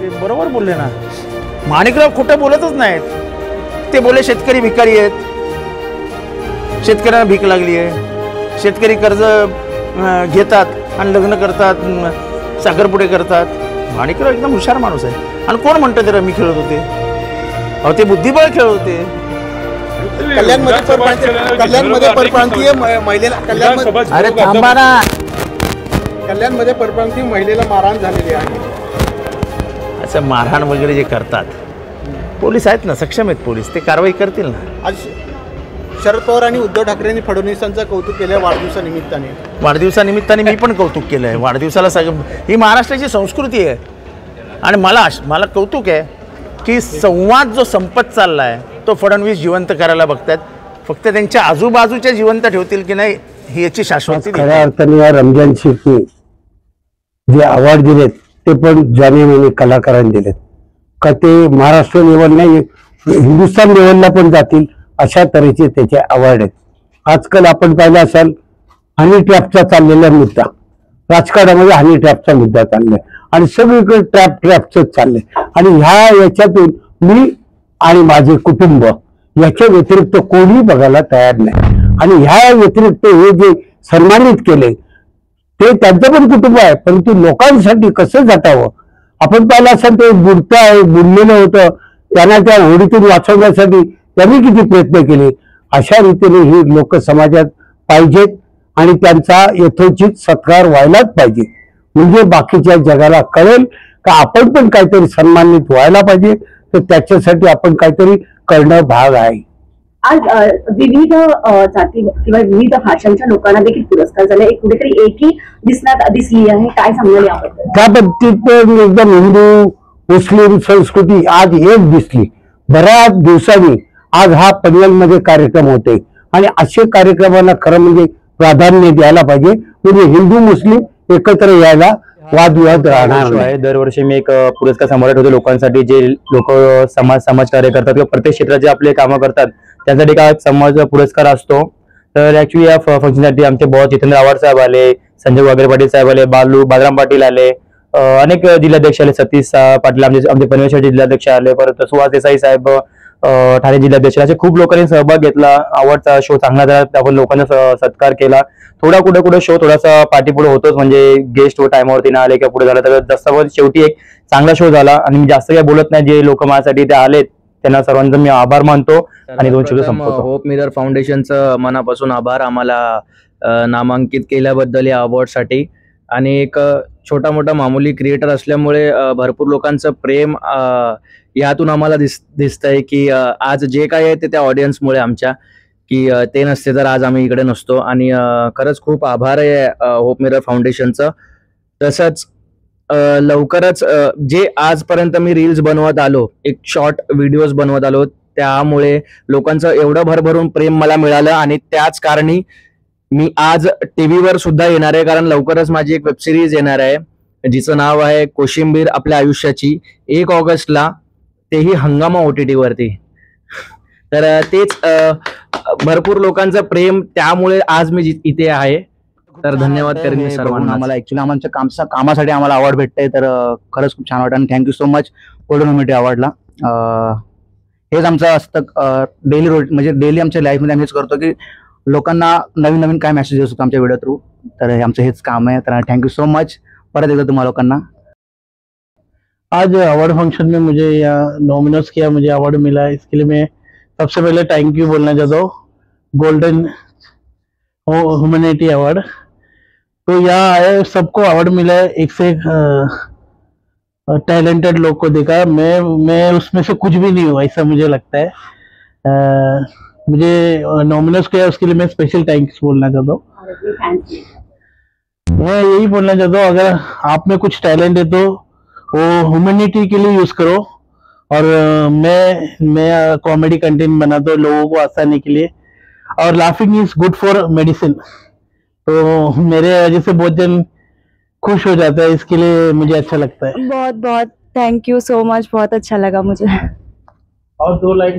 ते बरोबर बोलले ना, माणिकराव खोटं बोलतच नाहीत. ते बोले शेतकरी भिकारी आहेत, शेतकऱ्यांना भीक लागली आहे, शेतकरी कर्ज घेतात आणि लग्न करतात, साखरपुडे करतात. माणिकराव एकदम हुशार माणूस आहे. आणि कोण म्हणतं ते रमी खेळत होते? अहो ते बुद्धिबळ खेळत होते. कल्याणमध्ये परप्रांतीय महिलेला अरे थांबा ना, कल्याणमध्ये परप्रांतीय महिलेला मारहाण झालेली आहे. असं मारहाण वगैरे जे करतात, पोलीस आहेत ना, सक्षम आहेत पोलीस, ते कारवाई करतील ना. आज शरद पवार आणि उद्धव ठाकरेंनी फडणवीसांचं कौतुक केलं वाढदिवसानिमित्ताने. वाढदिवसानिमित्ताने मी पण कौतुक केलं आहे. वाढदिवसाला ही महाराष्ट्राची संस्कृती आहे. आणि मला कौतुक आहे की संवाद जो संपत चालला आहे तो फडणवीस जिवंत करायला बघतात. फक्त त्यांच्या आजूबाजूच्या जिवंत ठेवतील की नाही ही याची शाश्वती. खऱ्या अर्थाने या रमजान शेखनी जे अवॉर्ड दिलेत ते पण जाणीवनी कलाकारांनी दिलेत का ते महाराष्ट्र लेवल नाही हिंदुस्थान लेवलला पण जातील अशा तऱ्हेचे त्याचे अवॉर्ड आहेत. आजकाल आपण पाहिलं असाल हनी ट्रॅपचा चाललेला मुद्दा, राजकारणामध्ये हनी ट्रॅपचा मुद्दा चाललाय आणि सगळीकडे ट्रॅपच चाललंय. आणि ह्या याच्यातून मी आणि माझे कुटुंब याच्या व्यतिरिक्त कोणी बघायला तयार नाही. आणि ह्या व्यतिरिक्त हे जे सन्मानित केले ते त्यांचं पण कुटुंब आहे, परंतु लोकांसाठी कसं जटावं. आपण पाहिलं असाल ते बुडलेलं होतं, त्यांना त्या होडीतून वाचवण्यासाठी त्यांनी किती प्रयत्न केले. अशा रीतीने ही लोक समाजात पाहिजेत आणि त्यांचा यथोचित सत्कार व्हायलाच पाहिजे. म्हणजे बाकीच्या जगाला कळेल का आपण पण काहीतरी सन्मानित व्हायला पाहिजे. तर त्याच्यासाठी आपण काहीतरी करणं भाग आहे. आज विविध जाती किंवा विविध भाषांच्या लोकांना देखील पुरस्कार झाले, एक कुठेतरी एकही दिसली आहे. काय सांगाल याबद्दल? त्या बाबतीत एकदम हिंदू मुस्लिम संस्कृती आज एक दिसली. बऱ्याच दिवसांनी आज हा पनवेलमध्ये कार्यक्रम होते आणि असे कार्यक्रमाला खरं म्हणजे प्राधान्य द्यायला पाहिजे. म्हणजे हिंदू मुस्लिम एकत्र यायला वादविवाद राहणार नाही. दरवर्षी मी एक पुरस्कार समारोह ठेवतो लोकांसाठी, जे लोक समाजकार्य करतात किंवा प्रत्येक क्षेत्रात जे आपले कामं करतात त्यासाठी का समाज पुरस्कार असतो. तर ऍक्च्युली या फंक्शनसाठी आमचे बॉस जितेंद्र आव्हाड साहेब आले, संजय वागरे पाटील साहेब आले, बालराम पाटील आले, अनेक जिल्हाध्यक्ष आले, सतीश पाटील आमचे पनवेल जिल्हाध्यक्ष आले, परत सुहास देसाई साहेब ठाणे जिल्हाध्यक्ष, असे खूप लोकांनी सहभाग घेतला. आवडचा शो चांगला झाला, आपण लोकांना सत्कार केला. थोडा कुठे शो थोडासा पाठीपुढे होतोच, म्हणजे गेस्ट टायमावरती ना आले किंवा पुढे झालं तर जसं शेवटी एक चांगला शो झाला. आणि मी जास्त काही बोलत नाही, जे लोक माझ्यासाठी ते आलेत त्यांना सर्वांचा मी आभार मानतो आणि दोन शब्द संपवतो. होप मिरर फाउंडेशनचं मनापासून आभार आम्हाला नामांकित केल्याबद्दल या अवॉर्डसाठी. आणि एक छोटा मोठा मामूली क्रिएटर असल्यामुळे भरपूर लोकांचं प्रेम यातून आम्हाला दिसतंय की आज जे काय आहे ते त्या ऑडियन्समुळे आमच्या, की ते नसते तर आज आम्ही इकडे नसतो. आणि खरंच खूप आभार आहे होप मिरर फाउंडेशनचं. तसंच लवकरच जे आजपर्यंत मी रील्स बनवत आलो, एक शॉर्ट व्हिडिओज बनवत आलो, त्यामुळे लोकांचं एवढं भरभरून प्रेम मला मिळालं. आणि त्याच कारणी मी आज टीव्हीवर सुद्धा येणार आहे, कारण लवकरच माझी एक वेबसिरीज येणार आहे जिचं नाव आहे कोशिंबीर आपल्या आयुष्याची, 1 ऑगस्टला, तेही हंगामा OTT वरती. तर तेच भरपूर लोकांचं प्रेम, त्यामुळे आज मी इथे आहे. तर धन्यवाद करेन सर्वांना. आम्हाला ऍक्च्युली आमच्या कामासाठी आम्हाला अवॉर्ड भेटतंय, तर खरंच खूप छान वाटतं आणि thank you so much golden humanity अवॉर्डला. हेच आमचं असतं डेली म्हणजे डेली आमच्या लाईफमध्ये आम्ही हेच करतो की लोकांना नवीन नवीन काय मेसेज असतो आमच्या व्हिडिओ थ्रू. तर हे आमचं हेच काम आहे. तर थँक्यू सो मच परत एकदा तुम्हाला लोकांना. आज अवार्ड फंक्शन में मुझे यहाँ नॉमिनेट किया, मुझे अवार्ड मिला, इसके लिए मैं सबसे पहले थैंक यू बोलना चाहता हूँ. गोल्डन ह्यूमैनिटी अवार्ड, तो यहाँ आए सबको अवार्ड मिला है, एक से एक टैलेंटेड लोग को देखा. मैं उसमें से कुछ भी नहीं हुआ ऐसा मुझे लगता है. मुझे नॉमिनेट किया उसके लिए मैं स्पेशल थैंक्स बोलना चाहता हूँ. मैं यही बोलना चाहता हूँ, अगर आप में कुछ टैलेंट है तो वो ह्यूमैनिटी के लिए यूज करो. और मैं कॉमेडी कंटेंट बनाता हूँ लोगों को हंसाने के लिए, और laughing is good for medicine. तो मेरे वजह से बहुत जन खुश हो जाता है, इसके लिए मुझे अच्छा लगता है. बहुत बहुत थैंक यू सो मच, बहुत अच्छा लगा मुझे. और 2 लाइन